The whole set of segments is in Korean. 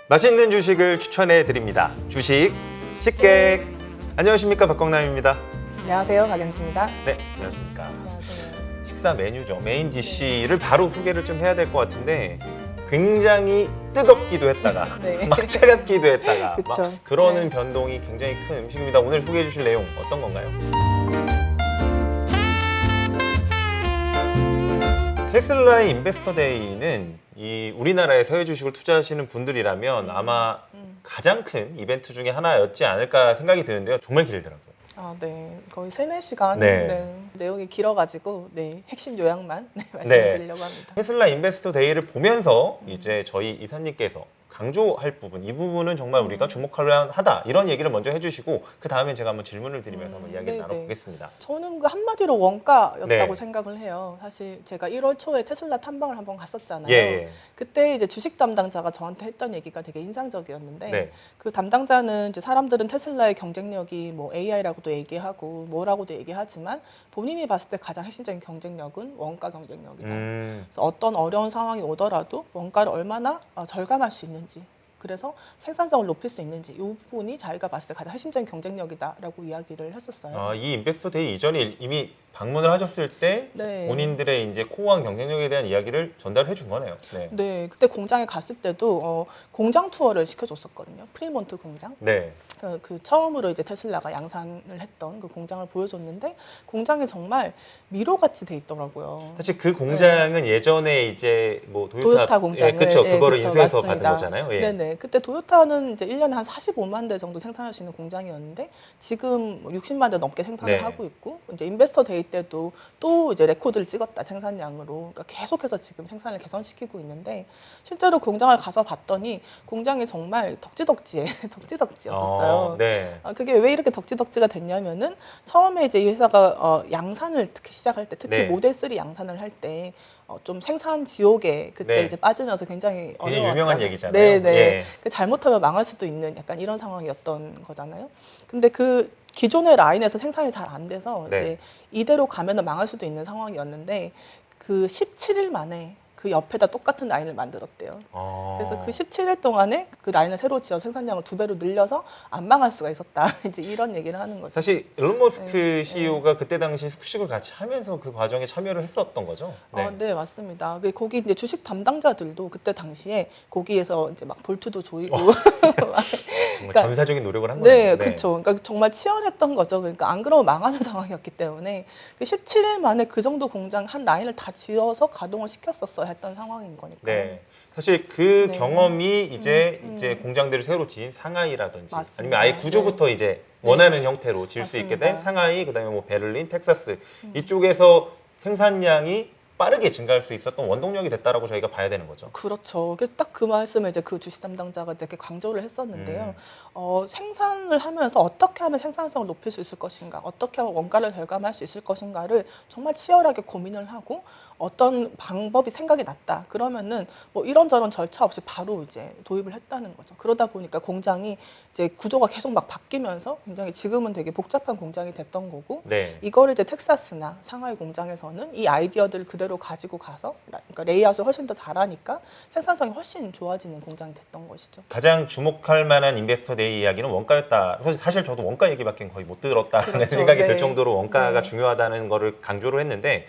맛있는 주식을 추천해 드립니다. 주식 식객. 안녕하십니까, 박광남입니다. 안녕하세요, 박연지입니다. 네, 안녕하십니까. 안녕하세요. 식사 메뉴죠. 메인 디쉬를 바로 소개를 좀 해야 될 것 같은데 굉장히 뜨겁기도 했다가 네. 막 차갑기도 했다가 그쵸. 막 그러는 네. 변동이 굉장히 큰 음식입니다. 오늘 소개해 주실 내용 어떤 건가요? 테슬라의 인베스터 데이는 이 우리나라에 해외 주식을 투자하시는 분들이라면 아마 가장 큰 이벤트 중에 하나였지 않을까 생각이 드는데요. 정말 길더라고요. 아, 네. 거의 3-4시간. 네. 네. 내용이 길어가지고, 네. 핵심 요약만 말씀드리려고 합니다. 테슬라 인베스터 데이를 보면서 이제 저희 이사님께서 강조할 부분, 이 부분은 정말 우리가 주목할 만하다 이런 얘기를 먼저 해주시고 그 다음에 제가 한번 질문을 드리면서 한번 이야기를 네네. 나눠보겠습니다. 저는 그 한마디로 원가였다고 네. 생각을 해요. 사실 제가 1월 초에 테슬라 탐방을 한번 갔었잖아요. 예. 그때 이제 주식 담당자가 저한테 했던 얘기가 되게 인상적이었는데 네. 그 담당자는 이제 사람들은 테슬라의 경쟁력이 뭐 AI라고도 얘기하고 뭐라고도 얘기하지만 본인이 봤을 때 가장 핵심적인 경쟁력은 원가 경쟁력이다. 그래서 어떤 어려운 상황이 오더라도 원가를 얼마나 절감할 수 있는지, 그래서 생산성을 높일 수 있는지 이 부분이 자기가 봤을 때 가장 핵심적인 경쟁력이다라고 이야기를 했었어요. 아, 이 인베스터 데이 이전에 이미 방문을 하셨을 때 네. 본인들의 이제 코어한 경쟁력에 대한 이야기를 전달해 준 거네요. 네. 네, 그때 공장에 갔을 때도 공장 투어를 시켜줬었거든요. 프리몬트 공장. 네. 그 처음으로 이제 테슬라가 양산을 했던 그 공장을 보여줬는데 공장이 정말 미로같이 돼 있더라고요. 사실 그 공장은 예전에 이제 뭐 토요타 공장을 그쵸. 예, 그거를 그쵸, 인수해서 맞습니다. 받은 거잖아요. 예. 네네. 그때 토요타는 이제 1년에 한 45만 대 정도 생산할 수 있는 공장이었는데 지금 60만 대 넘게 생산을 네. 하고 있고 이제 인베스터 데이 때도 또 이제 레코드를 찍었다 생산량으로. 그러니까 계속해서 지금 생산을 개선시키고 있는데 실제로 공장을 가서 봤더니 공장이 정말 덕지덕지였었어요. 네. 그게 왜 이렇게 덕지덕지가 됐냐면은 처음에 이제 이 회사가 양산을 특히 시작할 때 특히 네. 모델 3 양산을 할 때 좀 생산 지옥에 그때 네. 이제 빠지면서 굉장히 굉장히 어려웠잖아요. 유명한 얘기잖아요. 네네. 예. 그 잘못하면 망할 수도 있는 약간 이런 상황이었던 거잖아요. 근데 그 기존의 라인에서 생산이 잘 안 돼서 네. 이제 이대로 가면은 망할 수도 있는 상황이었는데 그 17일 만에 그 옆에다 똑같은 라인을 만들었대요. 그래서 그 17일 동안에 그 라인을 새로 지어 생산량을 2배로 늘려서 안 망할 수가 있었다. 이제 이런 얘기를 하는 거죠. 사실 일론 머스크 네. CEO가 그때 당시 숙식을 같이 하면서 그 과정에 참여를 했었던 거죠. 네. 네, 맞습니다. 거기 이제 주식 담당자들도 그때 당시에 거기에서 이제 막 볼트도 조이고 정말 그러니까- 전사적인 노력을 한 네, 거예요. 그렇죠. 그러니까 정말 치열했던 거죠. 그러니까 안 그러면 망하는 상황이었기 때문에 그 17일 만에 그 정도 공장 한 라인을 다 지어서 가동을 시켰었어야 했던 상황인 거니까. 네. 사실 그 네. 경험이 이제 음. 공장들을 새로 지은 상하이라든지 맞습니다. 아니면 아예 구조부터 이제 네. 원하는 형태로 지을 수 있게 된 맞습니다. 상하이, 그다음에 뭐 베를린, 텍사스 이쪽에서 생산량이 빠르게 증가할 수 있었던 원동력이 됐다라고 저희가 봐야 되는 거죠. 그렇죠. 그래서 딱 그 말씀을 이제 그 주식 담당자가 되게 강조를 했었는데요. 생산을 하면서 어떻게 하면 생산성을 높일 수 있을 것인가, 어떻게 하면 원가를 절감할 수 있을 것인가를 정말 치열하게 고민을 하고 어떤 방법이 생각이 났다. 그러면은 뭐 이런저런 절차 없이 바로 이제 도입을 했다는 거죠. 그러다 보니까 공장이 이제 구조가 계속 막 바뀌면서 굉장히 지금은 되게 복잡한 공장이 됐던 거고 네. 이거를 이제 텍사스나 상하이 공장에서는 이 아이디어들을 그대로 가지고 가서 그러니까 레이아웃을 훨씬 더 잘하니까 생산성이 훨씬 좋아지는 공장이 됐던 것이죠. 가장 주목할 만한 인베스터 데이 이야기는 원가였다. 사실 저도 원가 얘기밖에 거의 못 들었다는 그렇죠. 생각이 들 네. 정도로 원가가 네. 중요하다는 거를 강조를 했는데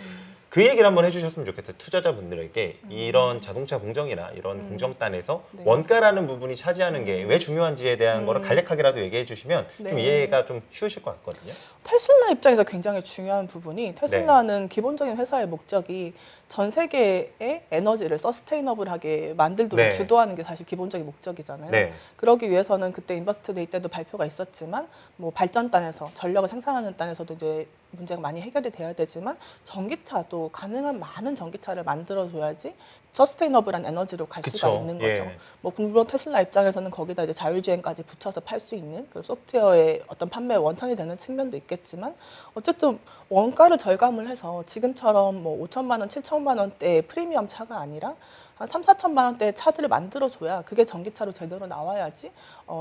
그 얘기를 한번 해주셨으면 좋겠어요. 투자자분들에게 이런 자동차 공정이나 이런 공정단에서 네. 원가라는 부분이 차지하는 게 왜 중요한지에 대한 거를 간략하게라도 얘기해 주시면 좀 네. 이해가 좀 쉬우실 것 같거든요. 테슬라 입장에서 굉장히 중요한 부분이 테슬라는 기본적인 회사의 목적이 전 세계의 에너지를 서스테이너블하게 만들도록 네. 주도하는 게 사실 기본적인 목적이잖아요. 네. 그러기 위해서는 그때 인버스트 데이 때도 발표가 있었지만 뭐 발전단에서 전력을 생산하는 단에서도 이제 문제가 많이 해결이 돼야 되지만 전기차도 가능한 많은 전기차를 만들어줘야지 서스테이너블한 에너지로 갈 수가 그쵸. 있는 거죠. 예. 뭐 물론 테슬라 입장에서는 거기다 이제 자율주행까지 붙여서 팔 수 있는 그 소프트웨어의 어떤 판매 원천이 되는 측면도 있겠지만 어쨌든 원가를 절감을 해서 지금처럼 뭐 5천만 원, 7천만 원대 프리미엄 차가 아니라 한 3, 4천만 원대의 차들을 만들어줘야 그게 전기차로 제대로 나와야지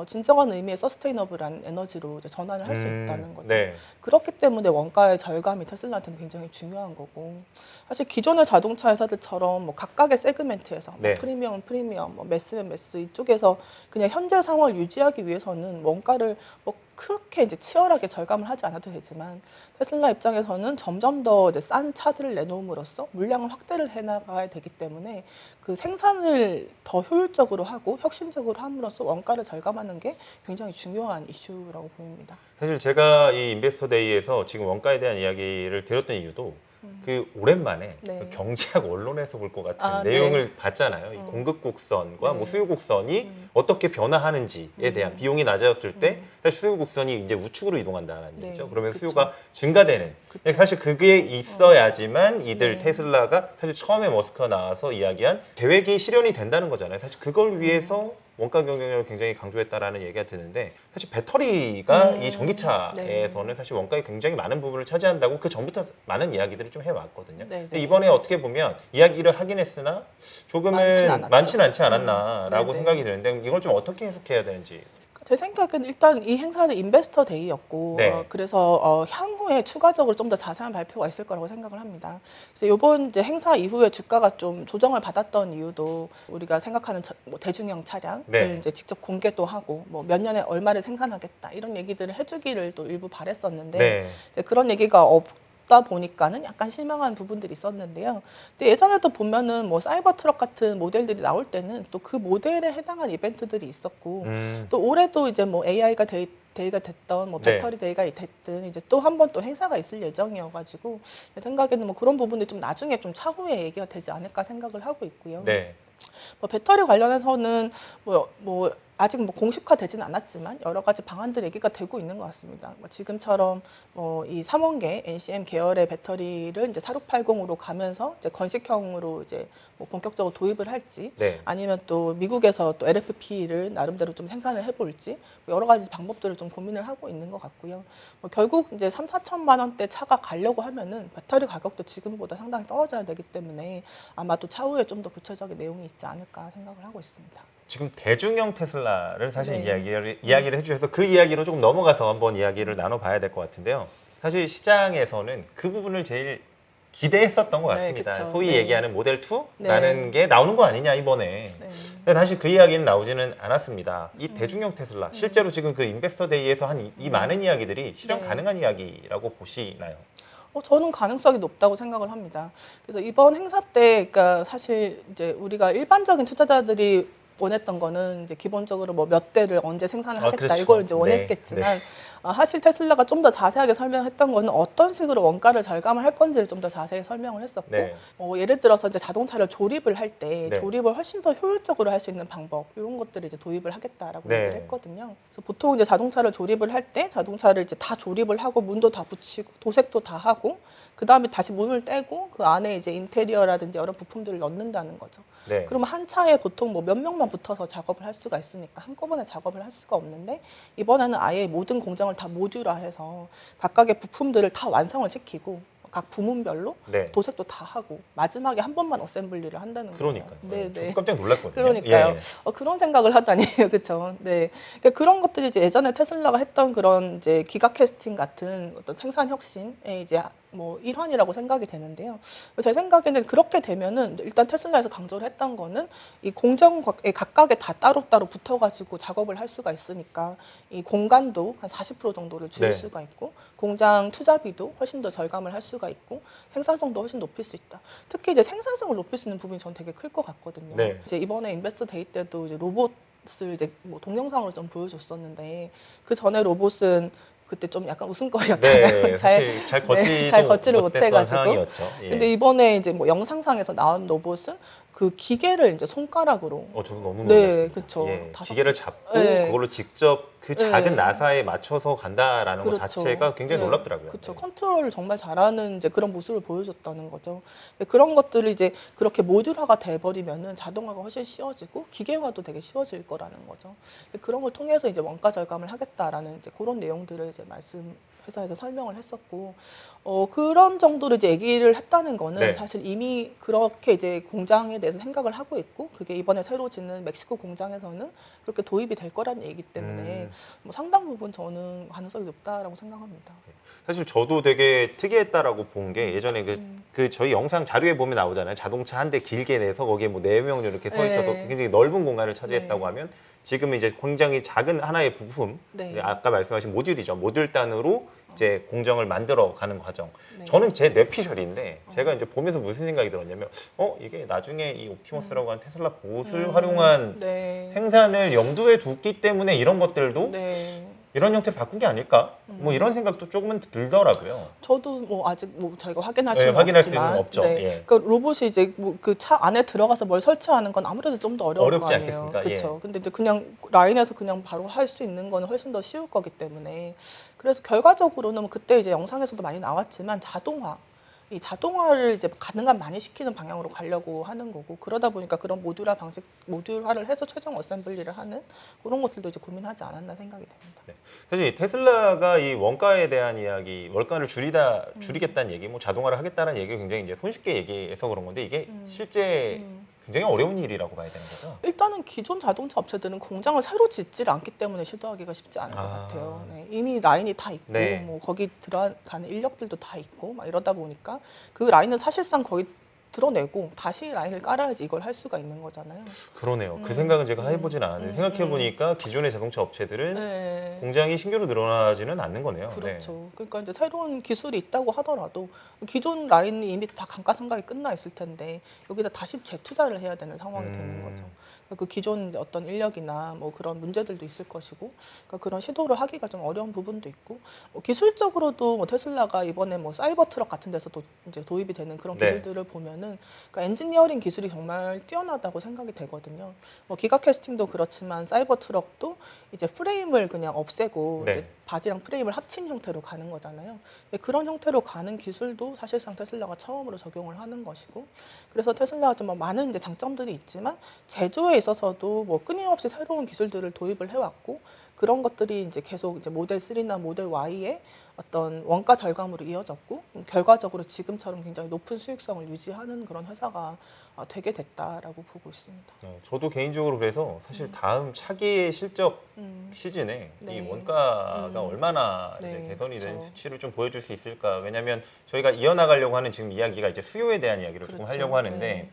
진정한 의미의 서스테이너블한 에너지로 이제 전환을 할 수 있다는 거죠. 네. 그렇기 때문에 원가의 절감이 테슬라한테는 굉장히 중요한 거고 사실 기존의 자동차 회사들처럼 뭐 각각의 세그멘트에서 네. 뭐 프리미엄, 뭐 매스면 매스 이쪽에서 그냥 현재 상황을 유지하기 위해서는 원가를 뭐 그렇게 이제 치열하게 절감을 하지 않아도 되지만 테슬라 입장에서는 점점 더 이제 싼 차들을 내놓음으로써 물량을 확대를 해나가야 되기 때문에 그 생산을 더 효율적으로 하고 혁신적으로 함으로써 원가를 절감하는 게 굉장히 중요한 이슈라고 보입니다. 사실 제가 이 인베스터 데이에서 지금 원가에 대한 이야기를 드렸던 이유도 그 오랜만에 네. 그 경제학 언론에서 볼 것 같은 아, 내용을 봤잖아요. 이 음. 공급 곡선과 네. 뭐 수요 곡선이 어떻게 변화하는지에 대한 비용이 낮아졌을 때 사실 수요 곡선이 이제 우측으로 이동한다는 네. 얘기죠. 그러면 그쵸. 수요가 증가되는. 그쵸. 사실 그게 있어야지만 이들 네. 테슬라가 사실 처음에 머스크가 나와서 이야기한 계획이 실현이 된다는 거잖아요. 사실 그걸 위해서 원가 경쟁력을 굉장히 강조했다라는 얘기가 드는데 사실 배터리가 이 전기차에서는 네. 사실 원가에 굉장히 많은 부분을 차지한다고 그 전부터 많은 이야기들을 좀 해왔거든요. 네, 근데 네. 이번에 어떻게 보면 이야기를 하긴 했으나 조금은 많지는 않지 않았나라고 네, 네. 생각이 드는데 이걸 좀 어떻게 해석해야 되는지. 제 생각에는 일단 이 행사는 인베스터 데이였고 네. 그래서 향후에 추가적으로 좀 더 자세한 발표가 있을 거라고 생각을 합니다. 그래서 이번 이제 행사 이후에 주가가 좀 조정을 받았던 이유도 우리가 생각하는 뭐 대중형 차량을 네. 이제 직접 공개도 하고 뭐 몇 년에 얼마를 생산하겠다 이런 얘기들을 해주기를 또 일부 바랬었는데 네. 이제 그런 얘기가 없다 보니까는 약간 실망한 부분들이 있었는데요. 근데 예전에도 보면은 뭐 사이버 트럭 같은 모델들이 나올 때는 또 그 모델에 해당한 이벤트들이 있었고 또 올해도 이제 뭐 AI가 데이가 됐던 뭐 네. 배터리 데이가 됐든 이제 또 한 번 또 행사가 있을 예정이어가지고 제 생각에는 뭐 그런 부분들이 좀 나중에 좀 차후에 얘기가 되지 않을까 생각을 하고 있고요. 네. 뭐 배터리 관련해서는 뭐 아직 뭐 공식화되지는 않았지만 여러 가지 방안들 얘기가 되고 있는 것 같습니다. 뭐 지금처럼 이 3원계 NCM 계열의 배터리를 이제 4680으로 가면서 이제 건식형으로 이제 뭐 본격적으로 도입을 할지 네. 아니면 또 미국에서 또 LFP를 나름대로 좀 생산을 해볼지 뭐 여러 가지 방법들을 좀 고민을 하고 있는 것 같고요. 뭐 결국 이제 3, 4천만 원대 차가 가려고 하면은 배터리 가격도 지금보다 상당히 떨어져야 되기 때문에 아마 또 차후에 좀 더 구체적인 내용이 있지 않을까 생각을 하고 있습니다. 지금 대중형 테슬라를 사실 네. 이야기를 해주셔서 그 이야기로 조금 넘어가서 한번 이야기를 나눠봐야 될 것 같은데요. 사실 시장에서는 그 부분을 제일 기대했었던 것 네, 같습니다. 그쵸. 소위 네. 얘기하는 모델 2라는 네. 게 나오는 거 아니냐 이번에. 네. 근데 사실 그 이야기는 나오지는 않았습니다. 이 대중형 테슬라 실제로 지금 그 인베스터 데이에서 한 이 많은 이야기들이 실현 네. 가능한 이야기라고 보시나요? 저는 가능성이 높다고 생각을 합니다. 그래서 이번 행사 때, 그러니까 사실 이제 우리가 일반적인 투자자들이 원했던 거는 이제 기본적으로 뭐 몇 대를 언제 생산을 하겠다 그렇죠. 이걸 이제 네, 원했겠지만 사실 테슬라가 좀 더 자세하게 설명했던 거는 어떤 식으로 원가를 절감을 할 건지를 좀 더 자세히 설명을 했었고 네. 예를 들어서 이제 자동차를 조립을 할 때 네. 조립을 훨씬 더 효율적으로 할 수 있는 방법 이런 것들을 이제 도입을 하겠다라고 네. 얘기를 했거든요. 그래서 보통 이제 자동차를 조립을 할 때 자동차를 이제 다 조립을 하고 문도 다 붙이고 도색도 다 하고 그 다음에 다시 문을 떼고 그 안에 이제 인테리어라든지 여러 부품들을 넣는다는 거죠. 네. 그러면 한 차에 보통 뭐 몇 명만 붙어서 작업을 할 수가 있으니까 한꺼번에 작업을 할 수가 없는데 이번에는 아예 모든 공정을 다 모듈화해서 각각의 부품들을 다 완성을 시키고 각 부문별로 네. 도색도 다 하고 마지막에 한 번만 어셈블리를 한다는 거예요. 그러니까요. 네, 저도 네. 깜짝 놀랐거든요. 그러니까요. 예. 그런 생각을 하다니, 그렇죠. 네, 그러니까 그런 것들이 이제 예전에 테슬라가 했던 그런 이제 기가 캐스팅 같은 어떤 생산 혁신의 이제 뭐 일환이라고 생각이 되는데요. 제 생각에는 그렇게 되면은 일단 테슬라에서 강조를 했던 거는 이 공정에 각각에 다 따로따로 붙어가지고 작업을 할 수가 있으니까 이 공간도 한 40% 정도를 줄일 네. 수가 있고 공장 투자비도 훨씬 더 절감을 할 수가 있고 생산성도 훨씬 높일 수 있다. 특히 이제 생산성을 높일 수 있는 부분이 전 되게 클 것 같거든요. 네. 이제 이번에 인베스터 데이 때도 이제 로봇을 이제 뭐 동영상으로 좀 보여줬었는데 그 전에 로봇은 그때 좀 약간 웃음거리였잖아요. 네, 사실 잘 걷지를 못해가지고. 상황이었죠. 예. 근데 이번에 이제 뭐 영상상에서 나온 로봇은 그 기계를 이제 손가락으로 저도 너무 네, 놀랐습니다. 그쵸. 예, 다섯- 기계를 잡고 네. 그걸로 직접 그 작은 네. 나사에 맞춰서 간다라는 것 그렇죠. 자체가 굉장히 네. 놀랍더라고요. 그렇죠. 네. 컨트롤을 정말 잘하는 이제 그런 모습을 보여줬다는 거죠. 근데 그런 것들을 이제 그렇게 모듈화가 돼버리면은 자동화가 훨씬 쉬워지고 기계화도 되게 쉬워질 거라는 거죠. 근데 그런 걸 통해서 이제 원가 절감을 하겠다라는 이제 그런 내용들을 이제 회사에서 설명을 했었고, 그런 정도로 이제 얘기를 했다는 거는 네. 사실 이미 그렇게 이제 공장에 대해서 생각을 하고 있고 그게 이번에 새로 짓는 멕시코 공장에서는 그렇게 도입이 될 거란 얘기이기 때문에 뭐 상당 부분 저는 가능성이 높다라고 생각합니다. 사실 저도 되게 특이했다라고 본 게 예전에 그 저희 영상 자료에 보면 나오잖아요. 자동차 한 대 길게 내서 거기에 뭐 4명 이렇게 서 있어서 네. 굉장히 넓은 공간을 차지했다고 네. 하면 지금은 이제 굉장히 작은 하나의 부품, 네. 아까 말씀하신 모듈이죠. 모듈 단으로 이제 공정을 만들어 가는 과정. 네. 저는 제 뇌피셜인데 제가 이제 보면서 무슨 생각이 들었냐면 이게 나중에 이 옵티머스라고 하는 테슬라 보옷을 활용한 네. 생산을 염두에 두기 때문에 이런 것들도 네. 이런 형태로 바꾼 게 아닐까? 뭐 이런 생각도 조금은 들더라고요. 저도 뭐 아직 뭐 저희가 확인할 네, 수는 확인할 수 없지만, 있는 없죠. 네. 예. 그 로봇이 이제 뭐 그 차 안에 들어가서 뭘 설치하는 건 아무래도 좀 더 어려울 어렵지 거 아니에요. 않겠습니까? 그렇죠. 예. 근데 이제 그냥 라인에서 그냥 바로 할 수 있는 거는 훨씬 더 쉬울 거기 때문에 그래서 결과적으로는 뭐 그때 이제 영상에서도 많이 나왔지만 이 자동화를 이제 가능한 많이 시키는 방향으로 가려고 하는 거고 그러다 보니까 그런 모듈화를 해서 최종 어셈블리를 하는 그런 것들도 이제 고민하지 않았나 생각이 됩니다. 네. 사실 테슬라가 이 원가에 대한 이야기, 원가를 줄이겠다는 얘기, 뭐 자동화를 하겠다는 얘기를 굉장히 이제 손쉽게 얘기해서 그런 건데 이게 실제 굉장히 어려운 일이라고 봐야 되는 거죠. 일단은 기존 자동차 업체들은 공장을 새로 짓질 않기 때문에 시도하기가 쉽지 않을 것 같아요. 네. 이미 라인이 다 있고 네. 뭐 거기 들어가는 인력들도 다 있고 막 이러다 보니까 그 라인은 사실상 거의 드러내고 다시 라인을 깔아야지 이걸 할 수가 있는 거잖아요. 그러네요. 그 생각은 제가 해보진 않았는데 생각해보니까 기존의 자동차 업체들은 네. 공장이 신규로 늘어나지는 않는 거네요. 그렇죠. 그러니까 이제 새로운 기술이 있다고 하더라도 기존 라인이 이미 다 감가상각이 끝나 있을 텐데 여기다 다시 재투자를 해야 되는 상황이 되는 거죠. 그 기존 어떤 인력이나 뭐 그런 문제들도 있을 것이고, 그러니까 그런 시도를 하기가 좀 어려운 부분도 있고, 기술적으로도 뭐 테슬라가 이번에 뭐 사이버 트럭 같은 데서도 이제 도입이 되는 그런 네. 기술들을 보면은, 그러니까 엔지니어링 기술이 정말 뛰어나다고 생각이 되거든요. 뭐 기가 캐스팅도 그렇지만 사이버 트럭도 이제 프레임을 그냥 없애고 네. 이제 바디랑 프레임을 합친 형태로 가는 거잖아요. 근데 그런 형태로 가는 기술도 사실상 테슬라가 처음으로 적용을 하는 것이고, 그래서 테슬라가 좀 많은 이제 장점들이 있지만 제조에 있어서도 뭐 끊임없이 새로운 기술들을 도입을 해왔고, 그런 것들이 이제 계속 이제 모델 3나 모델 Y의 어떤 원가 절감으로 이어졌고, 결과적으로 지금처럼 굉장히 높은 수익성을 유지하는 그런 회사가 되게 됐다라고 보고 있습니다. 저도 개인적으로 그래서 사실 다음 차기의 실적 시즌에 네. 이 원가가 얼마나 네, 이제 개선이 된 그렇죠. 수치를 좀 보여줄 수 있을까. 왜냐하면 저희가 이어나가려고 하는 지금 이야기가 이제 수요에 대한 이야기를 조금 그렇죠. 하려고 하는데 네.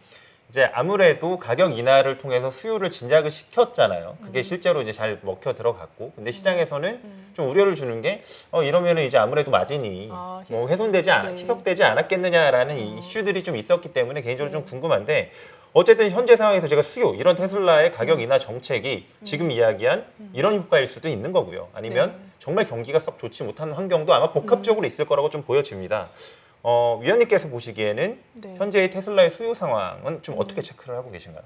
이제 아무래도 가격 인하를 통해서 수요를 진작을 시켰잖아요. 그게 실제로 이제 잘 먹혀 들어갔고, 근데 시장에서는 좀 우려를 주는 게 이러면은 이제 아무래도 마진이 뭐 네. 희석되지 않았겠느냐라는 이 이슈들이 좀 있었기 때문에 개인적으로 좀 궁금한데, 어쨌든 현재 상황에서 제가 수요 이런 테슬라의 가격 인하 정책이 지금 이야기한 이런 효과일 수도 있는 거고요. 아니면 네. 정말 경기가 썩 좋지 못한 환경도 아마 복합적으로 있을 거라고 좀 보여집니다. 위원님께서 보시기에는 네. 현재의 테슬라의 수요 상황은 좀 어떻게 체크를 하고 계신가요?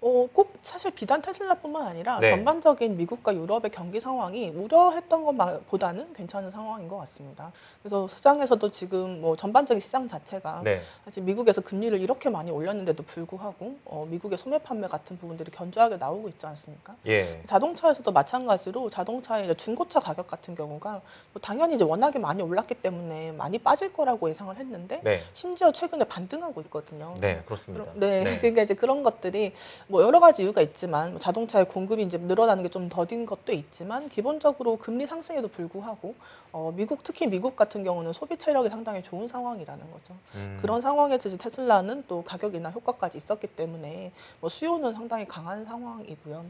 꼭 사실 비단 테슬라뿐만 아니라 네. 전반적인 미국과 유럽의 경기 상황이 우려했던 것보다는 괜찮은 상황인 것 같습니다. 그래서 시장에서도 지금 뭐 전반적인 시장 자체가 네. 사실 미국에서 금리를 이렇게 많이 올렸는데도 불구하고 미국의 소매 판매 같은 부분들이 견조하게 나오고 있지 않습니까? 예. 자동차에서도 마찬가지로 자동차의 이제 중고차 가격 같은 경우가 뭐 당연히 이제 워낙에 많이 올랐기 때문에 많이 빠질 거라고 예상을 했는데 네. 심지어 최근에 반등하고 있거든요. 네, 그렇습니다. 네, 네. 그러니까 이제 그런 것들이 뭐 여러 가지 이유가 있지만 뭐 자동차의 공급이 이제 늘어나는 게 좀 더딘 것도 있지만 기본적으로 금리 상승에도 불구하고 특히 미국 같은 경우는 소비 체력이 상당히 좋은 상황이라는 거죠. 그런 상황에서 이제 테슬라는 또 가격 인하 효과까지 있었기 때문에 뭐 수요는 상당히 강한 상황이고요.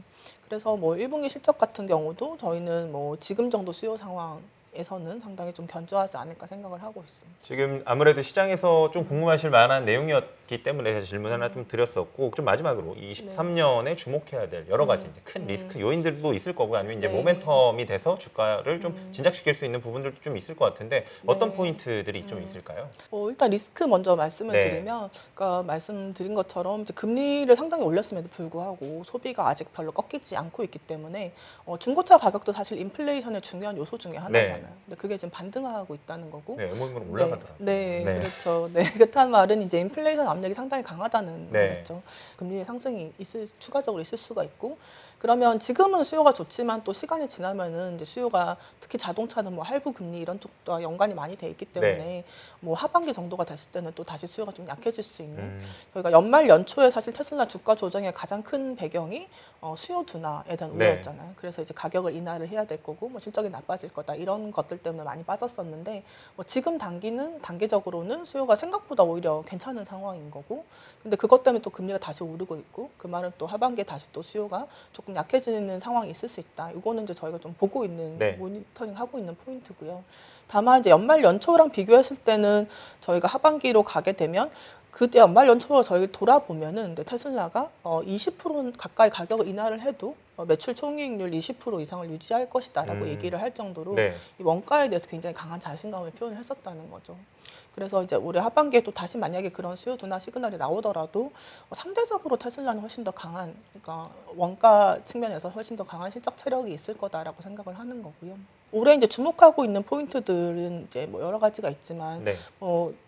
그래서 뭐 1분기 실적 같은 경우도 저희는 뭐 지금 정도 수요 상황에서는 상당히 좀 견조하지 않을까 생각을 하고 있습니다. 지금 아무래도 시장에서 좀 궁금하실 만한 내용이었기 때문에 제가 질문 하나 좀 드렸었고, 좀 마지막으로 23년에 주목해야 될 여러 가지 이제 큰 리스크 요인들도 있을 거고, 아니면 이제 네. 모멘텀이 돼서 주가를 좀 진작시킬 수 있는 부분들도 좀 있을 것 같은데 어떤 네. 포인트들이 좀 있을까요? 일단 리스크 먼저 말씀을 네. 드리면, 그러니까 말씀드린 것처럼 이제 금리를 상당히 올렸음에도 불구하고 소비가 아직 별로 꺾이지 않고 있기 때문에 중고차 가격도 사실 인플레이션의 중요한 요소 중에 하나잖아요. 있잖아요. 근데 그게 지금 반등하고 있다는 거고. 네, MOM으로 올라가더라고요. 네, 그렇죠. 네, 그렇다는 말은 이제 인플레이션 압력이 상당히 강하다는 네. 거겠죠. 금리의 상승이 추가적으로 있을 수가 있고, 그러면 지금은 수요가 좋지만 또 시간이 지나면은 이제 수요가 특히 자동차는 뭐 할부 금리 이런 쪽과 연관이 많이 돼 있기 때문에 네. 뭐 하반기 정도가 됐을 때는 또 다시 수요가 좀 약해질 수 있는. 저희가 연말 연초에 사실 테슬라 주가 조정의 가장 큰 배경이 수요 둔화에 대한 네. 우려였잖아요. 그래서 이제 가격을 인하를 해야 될 거고 뭐 실적이 나빠질 거다 이런 것들 때문에 많이 빠졌었는데 뭐 지금 단기적으로는 수요가 생각보다 오히려 괜찮은 상황인 거고, 근데 그것 때문에 또 금리가 다시 오르고 있고, 그 말은 또 하반기에 다시 또 수요가 조금 약해지는 상황이 있을 수 있다. 이거는 이제 저희가 좀 보고 있는 네. 모니터링 하고 있는 포인트고요. 다만 이제 연말 연초랑 비교했을 때는 저희가 하반기로 가게 되면 그때 연말 연초로 저희 돌아보면은 근데 테슬라가 20% 가까이 가격을 인하를 해도 매출 총이익률 20% 이상을 유지할 것이다라고 얘기를 할 정도로 네. 이 원가에 대해서 굉장히 강한 자신감을 표현을 했었다는 거죠. 그래서 이제 올해 하반기에 또 다시 만약에 그런 수요 둔화 시그널이 나오더라도 상대적으로 테슬라는 훨씬 더 강한, 그러니까 원가 측면에서 훨씬 더 강한 실적 체력이 있을 거다라고 생각을 하는 거고요. 올해 이제 주목하고 있는 포인트들은 이제 뭐 여러 가지가 있지만 네.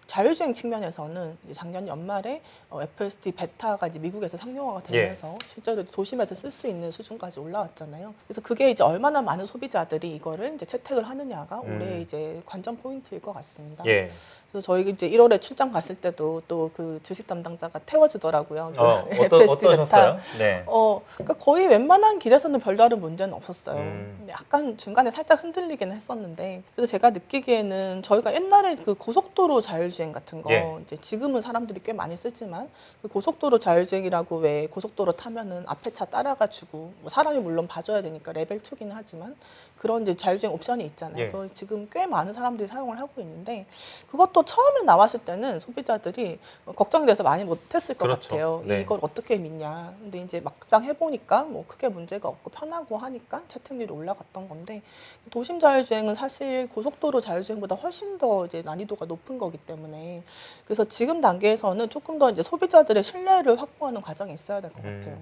자율주행 측면에서는 이제 작년 연말에 FSD 베타가 이제 미국에서 상용화가 되면서 실제로 도심에서 쓸 수 있는 수준까지 올라왔잖아요. 그래서 그게 이제 얼마나 많은 소비자들이 이거를 이제 채택을 하느냐가 올해 이제 관전 포인트일 것 같습니다. 예. 그래서 저희 이제 1월에 출장 갔을 때도 또 그 주식 담당자가 태워주더라고요. 어떠셨어요? 네. 그러니까 거의 웬만한 길에서는 별다른 문제는 없었어요. 음. 약간 중간에 살짝 흔들리긴 했었는데, 그래서 제가 느끼기에는 저희가 옛날에 그 고속도로 자율주행 같은 거, 예. 이제 지금은 사람들이 꽤 많이 쓰지만 그 고속도로 자율주행이라고 왜 고속도로 타면은 앞에 차 따라가지고 뭐 사람이 물론 봐줘야 되니까 레벨 2기는 하지만 그런 이제 자율주행 옵션이 있잖아요. 예. 그걸 지금 꽤 많은 사람들이 사용을 하고 있는데 그것도 처음에 나왔을 때는 소비자들이 걱정이 돼서 많이 못했을 것 그렇죠. 같아요. 네. 이걸 어떻게 믿냐. 근데 이제 막상 해보니까 뭐 크게 문제가 없고 편하고 하니까 채택률이 올라갔던 건데, 도심 자율주행은 사실 고속도로 자율주행보다 훨씬 더 이제 난이도가 높은 거기 때문에, 그래서 지금 단계에서는 조금 더 이제 소비자들의 신뢰를 확보하는 과정이 있어야 될 것 같아요.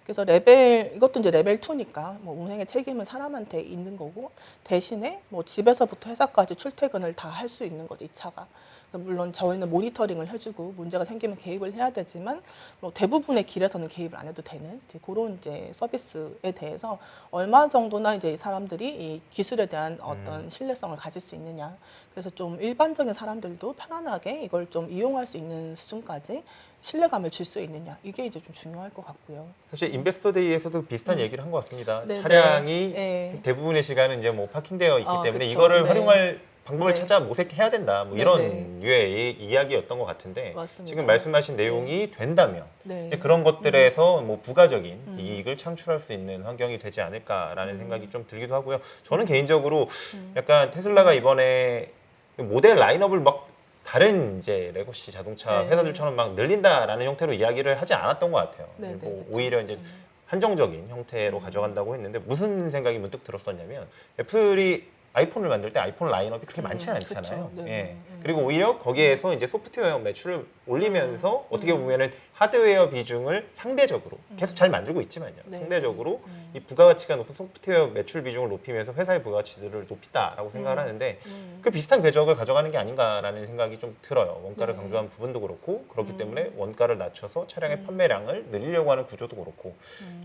그래서 이것도 이제 레벨 2니까 뭐 운행의 책임은 사람한테 있는 거고, 대신에 뭐 집에서부터 회사까지 출퇴근을 다 할 수 있는 거죠, 이 차가. 물론 저희는 모니터링을 해주고 문제가 생기면 개입을 해야 되지만 뭐 대부분의 길에서는 개입을 안 해도 되는 이제 그런 이제 서비스에 대해서 얼마 정도나 이제 사람들이 이 기술에 대한 어떤 신뢰성을 가질 수 있느냐. 그래서 좀 일반적인 사람들도 편안하게 이걸 좀 이용할 수 있는 수준까지 신뢰감을 줄 수 있느냐. 이게 이제 좀 중요할 것 같고요. 사실 인베스터데이에서도 비슷한 얘기를 한 것 같습니다. 네, 차량이 네. 대부분의 시간은 이제 뭐 파킹되어 있기 때문에 그쵸. 이거를 네. 활용할 방법을 네. 찾아 모색해야 된다. 뭐 네, 이런 네. 유의 이야기였던 것 같은데 맞습니다. 지금 말씀하신 내용이 된다면 네. 그런 것들에서 뭐 부가적인 음. 이익을 창출할 수 있는 환경이 되지 않을까라는 생각이 좀 들기도 하고요. 저는 음. 개인적으로 음. 약간 테슬라가 이번에 모델 라인업을 막 다른 이제 레거시 자동차 네. 회사들처럼 막 늘린다라는 형태로 이야기를 하지 않았던 것 같아요. 네, 뭐 네, 그쵸. 오히려 이제 한정적인 형태로 가져간다고 했는데 무슨 생각이 문득 들었었냐면 애플이 아이폰을 만들 때 아이폰 라인업이 그렇게 많지는 않잖아요. 그쵸. 네, 예. 네. 그리고 오히려 거기에서 이제 소프트웨어 매출을 올리면서 어떻게 보면은 하드웨어 비중을 상대적으로 계속 잘 만들고 있지만요. 네. 상대적으로 이 부가가치가 높은 소프트웨어 매출 비중을 높이면서 회사의 부가가치들을 높이다라고 생각을 하는데 그 비슷한 궤적을 가져가는 게 아닌가라는 생각이 좀 들어요. 원가를 네. 강조한 부분도 그렇고 그렇기 때문에 원가를 낮춰서 차량의 판매량을 늘리려고 하는 구조도 그렇고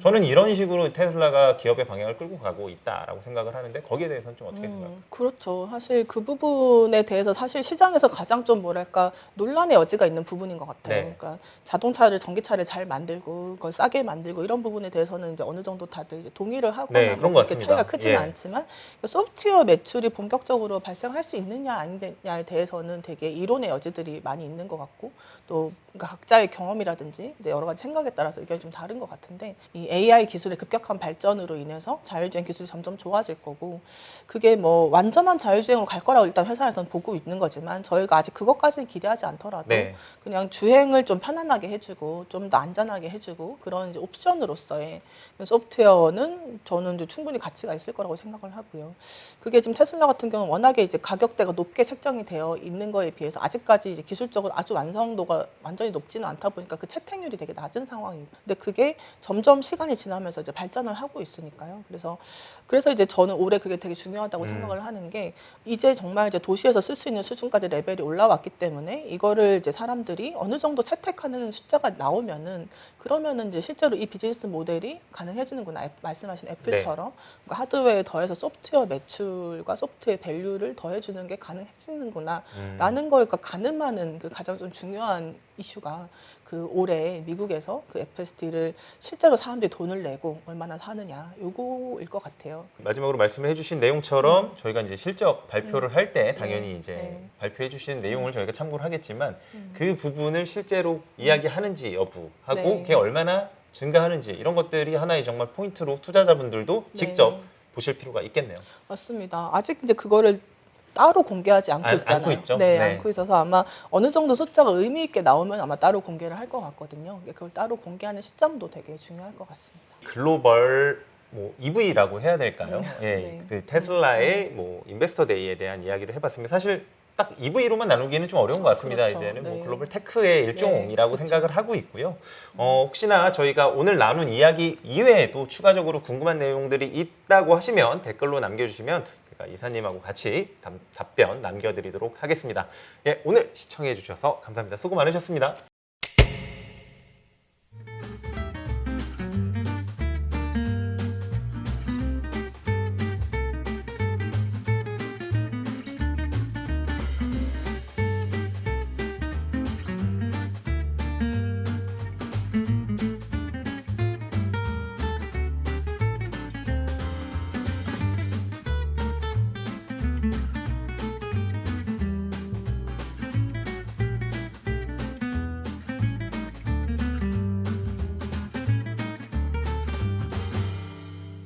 저는 이런 식으로 테슬라가 기업의 방향을 끌고 가고 있다라고 생각을 하는데 거기에 대해서는 좀 어떻게 생각하세요? 그렇죠. 사실 그 부분에 대해서 사실 시장에서 가장 좀 뭐랄까 논란의 여지가 있는 부분인 것 같아요. 네. 그러니까 자동차를 전기차를 잘 만들고 그걸 싸게 만들고 이런 부분에 대해서는 이제 어느 정도 다들 이제 동의를 하거나 네, 그런 것 그렇게 같습니다. 차이가 크지는 예. 않지만 소프트웨어 매출이 본격적으로 발생할 수 있느냐 아니냐에 대해서는 되게 이론의 여지들이 많이 있는 것 같고, 또 그러니까 각자의 경험이라든지 이제 여러 가지 생각에 따라서 의견이 좀 다른 것 같은데, 이 AI 기술의 급격한 발전으로 인해서 자율주행 기술이 점점 좋아질 거고, 그게 뭐 완전한 자율주행으로 갈 거라고 일단 회사에서는 보고 있는 거지만 저희가 아직 그것까지는 기대하지 않더라도 네. 그냥 주행을 좀 편안하게 해주고 좀 더 안전하게 해주고 그런 이제 옵션으로서의 소프트웨어는 저는 이제 충분히 가치가 있을 거라고 생각을 하고요. 그게 지금 테슬라 같은 경우는 워낙에 이제 가격대가 높게 책정이 되어 있는 거에 비해서 아직까지 이제 기술적으로 아주 완성도가 완전히 높지는 않다 보니까 그 채택률이 되게 낮은 상황입니다. 근데 그게 점점 시간이 지나면서 이제 발전을 하고 있으니까요. 그래서 이제 저는 올해 그게 되게 중요하다고 생각을 하는 게 이제 정말 이제 도시에서 쓸 수 있는 수준까지 레벨이 올라왔기 때문에 이거를 이제 사람들이 어느 정도 채택하는 숫자가 나오면은 그러면은 이제 실제로 이 비즈니스 모델이 가능해지는구나. 말씀하신 애플처럼 그러니까 하드웨어에 더해서 소프트웨어 매출과 소프트웨어 밸류를 더해주는 게 가능해지는구나라는 걸 그러니까 가늠하는 그 가장 좀 중요한 이슈가 그 올해 미국에서 그 FSD를 실제로 사람들이 돈을 내고 얼마나 사느냐 요거일 것 같아요. 마지막으로 말씀을 해주신 내용처럼 저희가 이제 실적 발표를 할 때 당연히 네, 이제 네. 발표해 주신 내용을 저희가 참고를 하겠지만 그 부분을 실제로 이야기하는지 여부하고 네. 그게 얼마나 증가하는지 이런 것들이 하나의 정말 포인트로 투자자분들도 직접 네. 보실 필요가 있겠네요. 맞습니다. 아직 이제 그거를 따로 공개하지 않고 있잖아요. 않고 있죠. 네, 네. 않고 있어서 아마 어느 정도 숫자가 의미 있게 나오면 아마 따로 공개를 할 것 같거든요. 그걸 따로 공개하는 시점도 되게 중요할 것 같습니다. 글로벌 뭐 EV라고 해야 될까요? 예, 네. 그 테슬라의 뭐 인베스터 데이에 대한 이야기를 해봤습니다. 사실 딱 EV로만 나누기는 좀 어려운 것 같습니다. 그렇죠. 이제는 뭐 네. 글로벌 테크의 일종이라고 그렇죠. 생각을 하고 있고요. 혹시나 저희가 오늘 나눈 이야기 이외에도 추가적으로 궁금한 내용들이 있다고 하시면 댓글로 남겨주시면 제가 이사님하고 같이 답변 남겨드리도록 하겠습니다. 예, 오늘 시청해 주셔서 감사합니다. 수고 많으셨습니다.